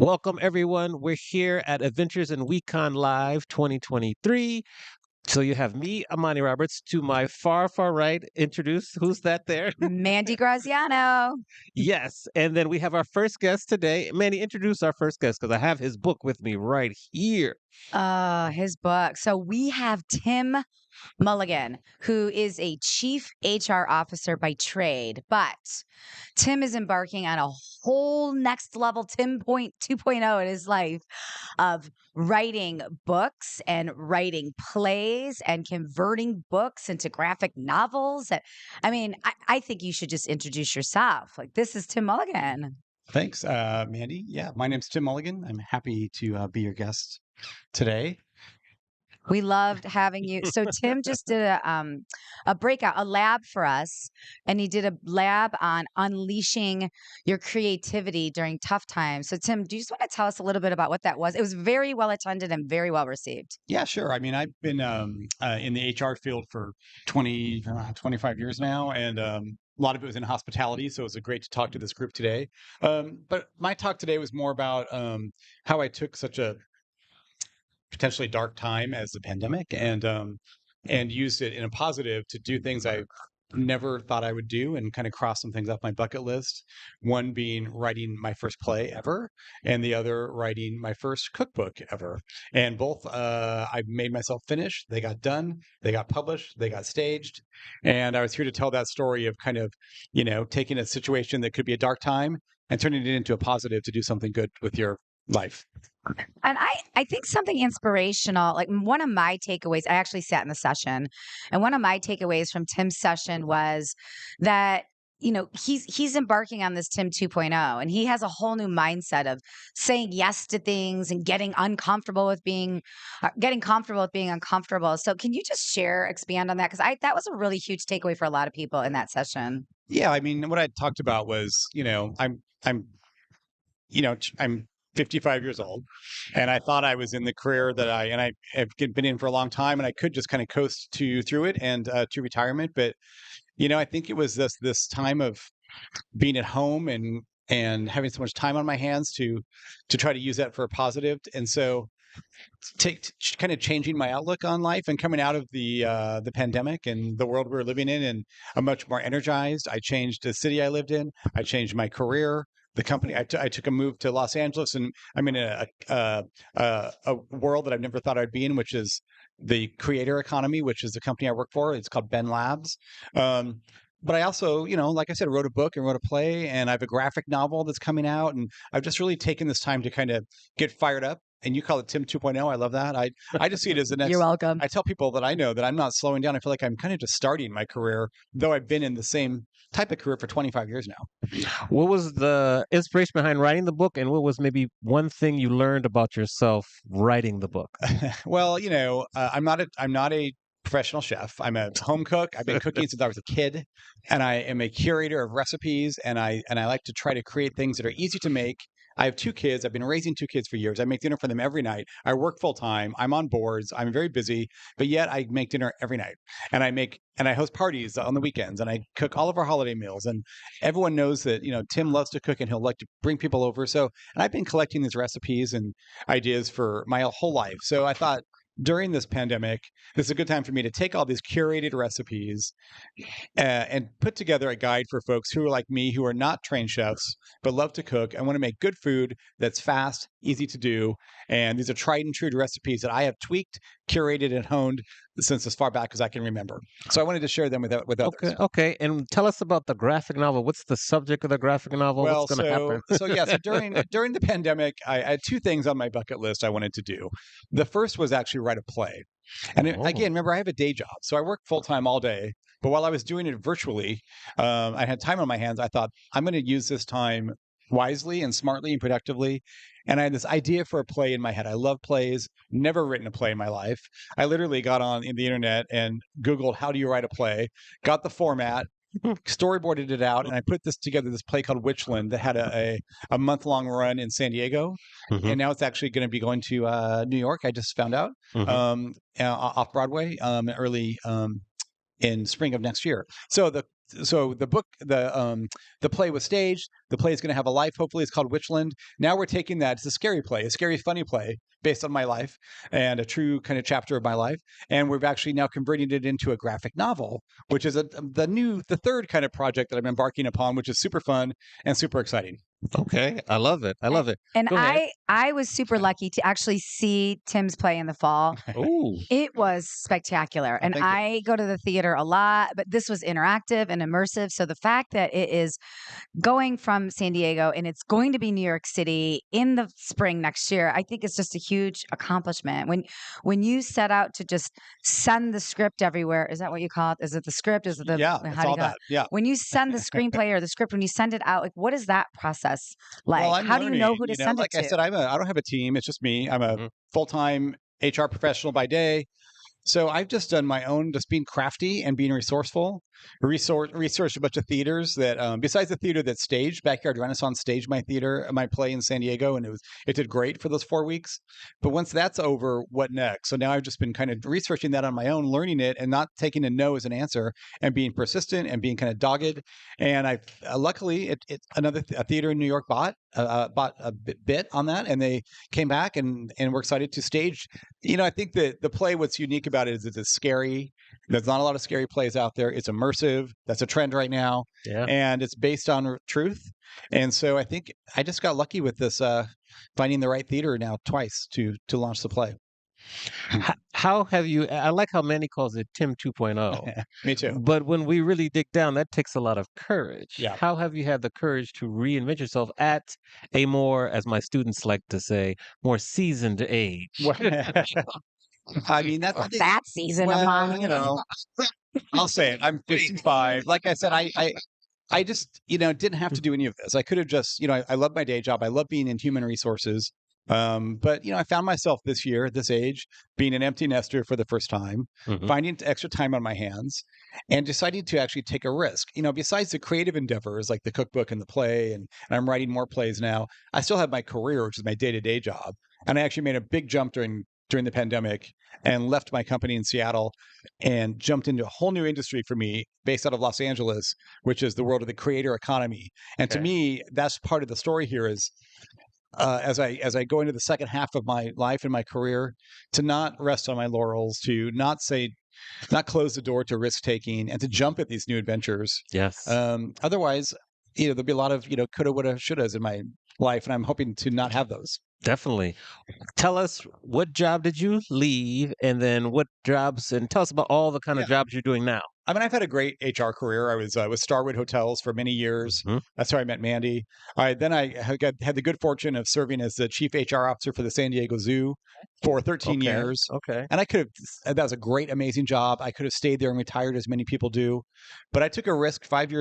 Welcome, everyone. We're here at Adventures in WeCon Live 2023. So you have me, Amani Roberts, to my far, far right. Introduce who's that there? Mandy Graziano. Yes. And then we have our first guest today. Manny, introduce our first guest because I have his book with me right here. His book. So we have Tim Mulligan, who is a chief HR officer by trade, but Tim is embarking on a whole next level Tim point 2.0 in his life of writing books and writing plays and converting books into graphic novels. I think you should just introduce yourself. Like, this is Tim Mulligan. Thanks, Mandy. Yeah, my name's Tim Mulligan. I'm happy to be your guest today. We loved having you. So Tim just did a breakout, a lab for us, and he did a lab on unleashing your creativity during tough times. So Tim, do you just want to tell us a little bit about what that was? It was very well attended and very well received. Yeah, sure. I mean, I've been in the HR field for 25 years now, and a lot of it was in hospitality. So it was great to talk to this group today. But my talk today was more about how I took such a potentially dark time as the pandemic and used it in a positive to do things I never thought I would do and kind of cross some things off my bucket list. One being writing my first play ever, and the other writing my first cookbook ever. And both I made myself finish. They got done, they got published, they got staged. And I was here to tell that story of kind of, taking a situation that could be a dark time and turning it into a positive to do something good with your life. And I think something inspirational, like one of my takeaways, I actually sat in the session, and one of my takeaways from Tim's session was that, he's embarking on this Tim 2.0, and he has a whole new mindset of saying yes to things and getting comfortable with being uncomfortable. So can you just expand on that? Because that was a really huge takeaway for a lot of people in that session. Yeah, I mean, what I talked about was, I'm 55 years old, and I thought I was in the career that I have been in for a long time, and I could just kind of coast through it and to retirement. But I think it was this time of being at home and having so much time on my hands to try to use that for a positive, and so kind of changing my outlook on life and coming out of the pandemic and the world we're living in, and I'm much more energized. I changed the city I lived in. I changed my career. The company I took a move to Los Angeles, and I'm in a world that I've never thought I'd be in, which is the creator economy, which is the company I work for. It's called Ben Labs. But I also, like I said, wrote a book and wrote a play, and I have a graphic novel that's coming out, and I've just really taken this time to kind of get fired up. And you call it Tim 2.0. I love that. I just see it as the next. You're welcome. I tell people that I know that I'm not slowing down. I feel like I'm kind of just starting my career, though I've been in the same type of career for 25 years now. What was the inspiration behind writing the book, and what was maybe one thing you learned about yourself writing the book? Well, I'm not a professional chef. I'm a home cook. I've been cooking since I was a kid, and I am a curator of recipes, and I like to try to create things that are easy to make. I have 2 kids. I've been raising 2 kids for years. I make dinner for them every night. I work full time. I'm on boards. I'm very busy, but yet I make dinner every night. And I host parties on the weekends, and I cook all of our holiday meals. And everyone knows that, Tim loves to cook and he'll like to bring people over. So, and I've been collecting these recipes and ideas for my whole life. So I thought during this pandemic, this is a good time for me to take all these curated recipes and put together a guide for folks who are like me, who are not trained chefs, but love to cook. I want to make good food that's fast, easy to do. And these are tried and true recipes that I have tweaked, curated, and honed since as far back as I can remember. So I wanted to share them with others. Okay. And tell us about the graphic novel. What's the subject of the graphic novel? Well, What's going to happen? So during the pandemic, I had 2 things on my bucket list I wanted to do. The first was actually write a play. And again, remember, I have a day job, so I work full time all day. But while I was doing it virtually, I had time on my hands. I thought, I'm going to use this time wisely and smartly and productively. And I had this idea for a play in my head. I love plays, never written a play in my life. I literally got on in the internet and Googled, how do you write a play? Got the format, storyboarded it out, and I put this play called Witchland that had a month-long run in San Diego. Mhm. And now it's actually going to be going to New York. I just found out, Mhm. off Broadway, early in spring of next year. So so the play was staged. The play is going to have a life. Hopefully, it's called Witchland. Now we're taking that. It's a scary play, a scary, funny play based on my life and a true kind of chapter of my life. And we've actually now converted it into a graphic novel, which is the third kind of project that I'm embarking upon, which is super fun and super exciting. Okay, I love it. I love it. And Go ahead. I was super lucky to actually see Tim's play in the fall. Ooh, It was spectacular. And thank you. I go to the theater a lot, but this was interactive and immersive. So the fact that it is going from San Diego and it's going to be New York City in the spring next year, I think it's just a huge accomplishment. When you set out to just send the script everywhere, is that what you call it? Is it the script? Is it the Yeah, how it's do you all call it? that. Yeah. When you send the screenplay or the script, when you send it out, like what is that process like? Well, I'm How do you know learning, who to send like it I to? said, I don't have a team. It's just me. I'm a Mhm. full-time HR professional by day. So I've just done my own, just being crafty and being resourceful. Researched a bunch of theaters that, besides the theater that staged, Backyard Renaissance staged my play in San Diego, and it did great for those 4 weeks. But once that's over, what next? So now I've just been kind of researching that on my own, learning it, and not taking a no as an answer, and being persistent and being kind of dogged. And I luckily a theater in New York bought a bit on that, and they came back and we're excited to stage. I think that the play, what's unique about it is it's scary. There's not a lot of scary plays out there. It's immersive. That's a trend right now. yeah. And it's based on truth. And so I think I just got lucky with this, finding the right theater now twice to launch the play. How have you? I like how Manny calls it Tim 2.0. Me too. But when we really dig down, that takes a lot of courage. Yeah. How have you had the courage to reinvent yourself at a more, as my students like to say, more seasoned age? I mean, that's I think, That season of well, mine. I'll say it. I'm 55. Like I said, I just, didn't have to do any of this. I could have just, I love my day job. I love being in human resources. But I found myself this year at this age being an empty nester for the first time, Mhm. finding extra time on my hands, and deciding to actually take a risk. Besides the creative endeavors like the cookbook and the play, and I'm writing more plays now, I still have my career, which is my day-to-day job. And I actually made a big jump during the pandemic and left my company in Seattle and jumped into a whole new industry for me based out of Los Angeles, which is the world of the creator economy. And to Okay. me, that's part of the story here is, as I go into the second half of my life and my career, to not rest on my laurels, to not close the door to risk taking, and to jump at these new adventures. Yes. Otherwise, there'll be a lot of coulda, woulda, shouldas in my life, and I'm hoping to not have those. Definitely. Tell us, what job did you leave, and then what jobs, and tell us about all the kind of jobs you're doing now. I mean, I've had a great HR career. I was with Starwood Hotels for many years. Mhm. That's how I met Mandy. Then I had the good fortune of serving as the chief HR officer for the San Diego Zoo for 13 Okay. years. Okay. And that was a great, amazing job. I could have stayed there and retired, as many people do. But I took a risk 6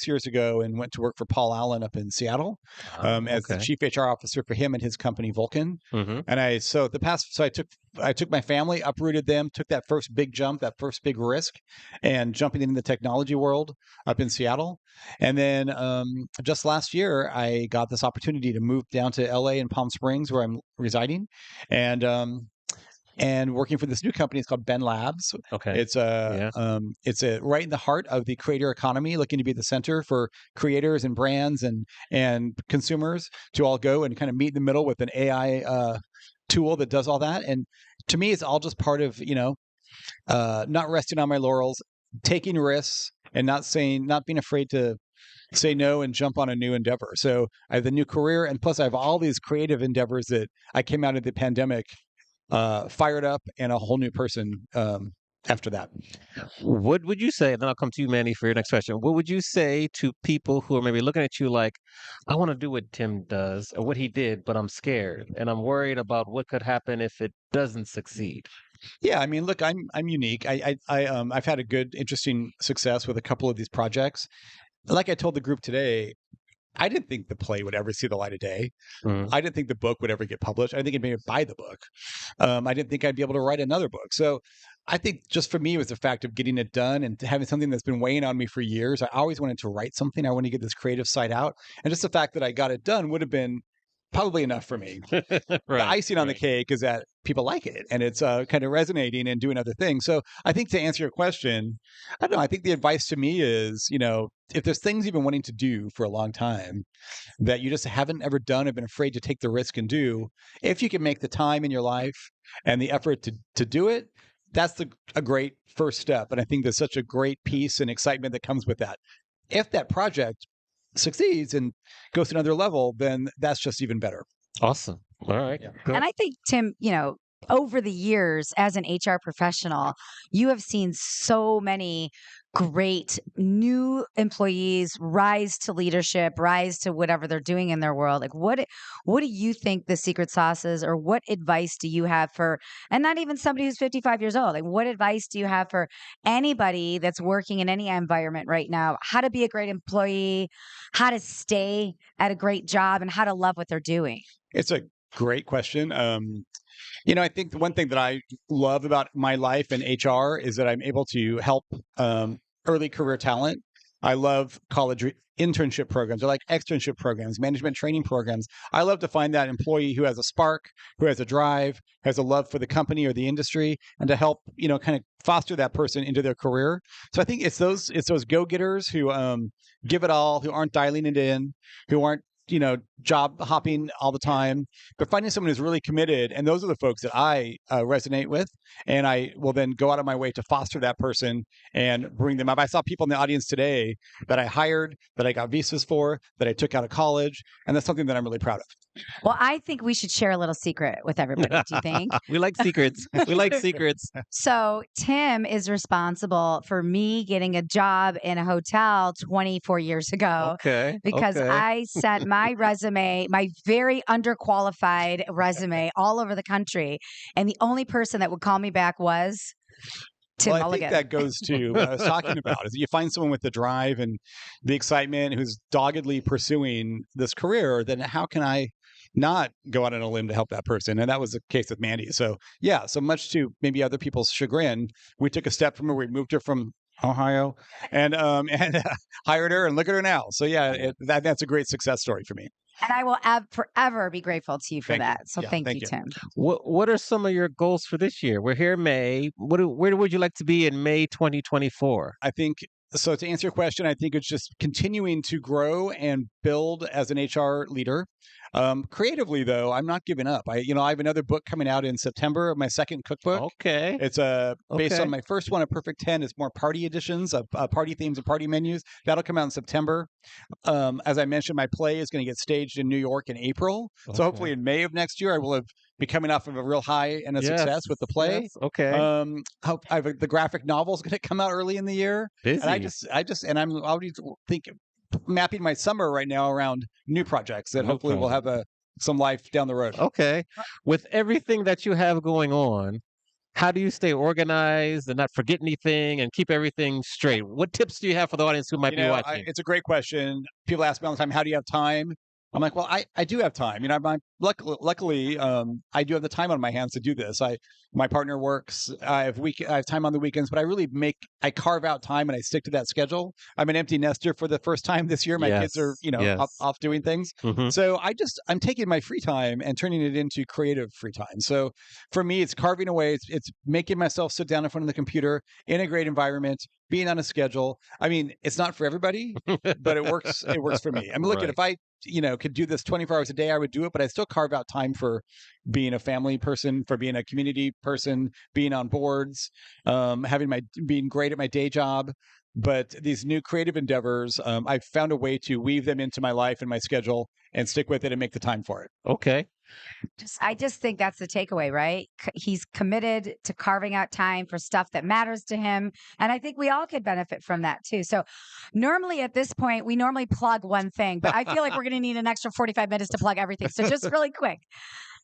years ago, and went to work for Paul Allen up in Seattle, as the Okay. chief HR officer for him and his company, Vulcan. Mhm. And I took my family, uprooted them, took that first big jump, that first big risk, and jumping into the technology world up in Seattle. And then just last year, I got this opportunity to move down to LA and Palm Springs, where I'm residing, and working for this new company. It's called Ben Labs. Okay. It's right in the heart of the creator economy, looking to be the center for creators and brands and consumers to all go and kind of meet in the middle with an AI tool that does all that. And to me, it's all just part of not resting on my laurels, taking risks, and not being afraid to say no and jump on a new endeavor. So I have the new career, and plus I have all these creative endeavors that I came out of the pandemic fired up and a whole new person after that. What would you say, and then I'll come to you, Manny, for your next question. What would you say to people who are maybe looking at you like, I want to do what Tim does or what he did, but I'm scared and I'm worried about what could happen if it doesn't succeed? Yeah, I mean, look, I'm unique. I've had a good, interesting success with a couple of these projects. Like I told the group today, I didn't think the play would ever see the light of day. Mhm. I didn't think the book would ever get published. I didn't think I'd be able to buy the book. I didn't think I'd be able to write another book. So I think just for me, it was the fact of getting it done and having something that's been weighing on me for years. I always wanted to write something. I wanted to get this creative side out. And just the fact that I got it done would have been probably enough for me. The Right. icing on the cake is that people like it and it's kind of resonating and doing other things. So I think to answer your question, I don't know. I think the advice to me is, if there's things you've been wanting to do for a long time that you just haven't ever done, have been afraid to take the risk and do, if you can make the time in your life and the effort to do it, that's a great first step. And I think there's such a great peace and excitement that comes with that. If that project succeeds and goes to another level, then that's just even better. Awesome. All right. Yeah. Good. And I think, Tim, over the years as an HR professional, you have seen so many great new employees rise to leadership, rise to whatever they're doing in their world. Like what do you think the secret sauce is, or what advice do you have for, and not even somebody who's 55 years old, like what advice do you have for anybody that's working in any environment right now, how to be a great employee, how to stay at a great job, and how to love what they're doing? It's a great question. I think the one thing that I love about my life in HR is that I'm able to help early career talent. I love college internship programs or like externship programs, management training programs. I love to find that employee who has a spark, who has a drive, has a love for the company or the industry, and to help, kind of foster that person into their career. So I think it's those go-getters who give it all, who aren't dialing it in, who aren't job hopping all the time, but finding someone who's really committed. And those are the folks that I resonate with. And I will then go out of my way to foster that person and bring them up. I saw people in the audience today that I hired, that I got visas for, that I took out of college. And that's something that I'm really proud of. Well, I think we should share a little secret with everybody. Do you think? We like secrets. We like secrets. So, Tim is responsible for me getting a job in a hotel 24 years ago Okay. because Okay. I sent my resume, my very underqualified resume, all over the country. And the only person that would call me back was Tim Well, I Mulligan. think that goes to what I was talking about is you find someone with the drive and the excitement who's doggedly pursuing this career, then how can I not go out on a limb to help that person? And that was the case with Mandy. So yeah, so much to maybe other people's chagrin, we took a step from her. We moved her from Ohio and hired her, and look at her now. So yeah, that's a great success story for me. And I will forever be grateful to you for Thank you. that. So Yeah, thank thank you, you. Tim. What are some of your goals for this year? We're here in May. Where would you like to be in May 2024? I think so. To answer your question, I think it's just continuing to grow and build as an HR leader. Creatively, though, I'm not giving up. I have another book coming out in September of my second cookbook. Okay. It's based Okay. on my first one, A Perfect 10. It's more party editions of party themes and party menus. That'll come out in September. As I mentioned, my play is going to get staged in New York in April. So Okay. hopefully in May of next year, I will have be coming off of a real high and a success with the play. Yes. Okay. The graphic novel is going to come out early in the year. Busy. And I'm already mapping my summer right now around new projects that hopefully will have some life down the road. Okay. With everything that you have going on, how do you stay organized and not forget anything and keep everything straight? What tips do you have for the audience who might be watching? It's a great question. People ask me all the time, how do you have time? I'm like, well, I do have time. Luckily, I do have the time on my hands to do this. My partner works. I have time on the weekends, but I carve out time and I stick to that schedule. I'm an empty nester for the first time this year. My kids are, off doing things. Mm-hmm. So I'm taking my free time and turning it into creative free time. So for me, it's carving away. It's making myself sit down in front of the computer in a great environment, being on a schedule. I mean, it's not for everybody, but it works. It works for me. I mean, look, if I could do this 24 hours a day, I would do it, but I still carve out time for being a family person, for being a community person, being on boards, being great at my day job. But these new creative endeavors, I've found a way to weave them into my life and my schedule and stick with it and make the time for it. Okay. I just think that's the takeaway, right? He's committed to carving out time for stuff that matters to him. And I think we all could benefit from that too. So normally at this point, we normally plug one thing, but I feel like we're going to need an extra 45 minutes to plug everything. So just really quick.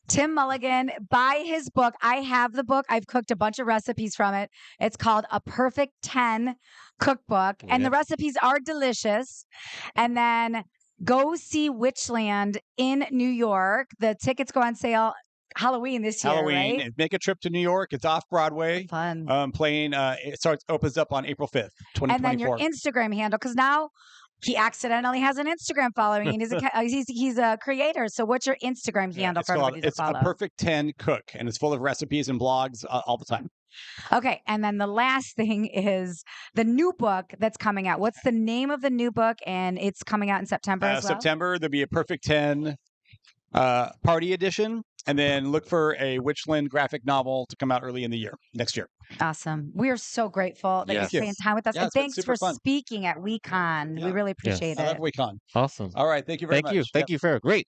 Tim Mulligan, buy his book. I have the book. I've cooked a bunch of recipes from it. It's called A Perfect 10 Cookbook. And the recipes are delicious. And then go see Witchland in New York. The tickets go on sale Halloween this year, Halloween. right? Make a trip to New York. It's off Broadway. Fun. Playing. It opens up on April 5th, 2024. And then your Instagram handle, because now He accidentally has an Instagram following, and he's a creator. So, what's your Instagram handle for everybody to It's follow? A Perfect 10 Cook, and it's full of recipes and blogs all the time. Okay, and then the last thing is the new book that's coming out. What's the name of the new book? And it's coming out in September as well? September, there'll be a Perfect 10 party edition, and then look for a Witchland graphic novel to come out early in the year, next year. Awesome. We are so grateful that Yes. you're spending time with us. Yeah, And it's been thanks super for fun. speaking at WeCon. We Yeah. really appreciate I love it. WeCon. Awesome. All right. Thank you very much. Thank you. Thank you, Farrah. Great.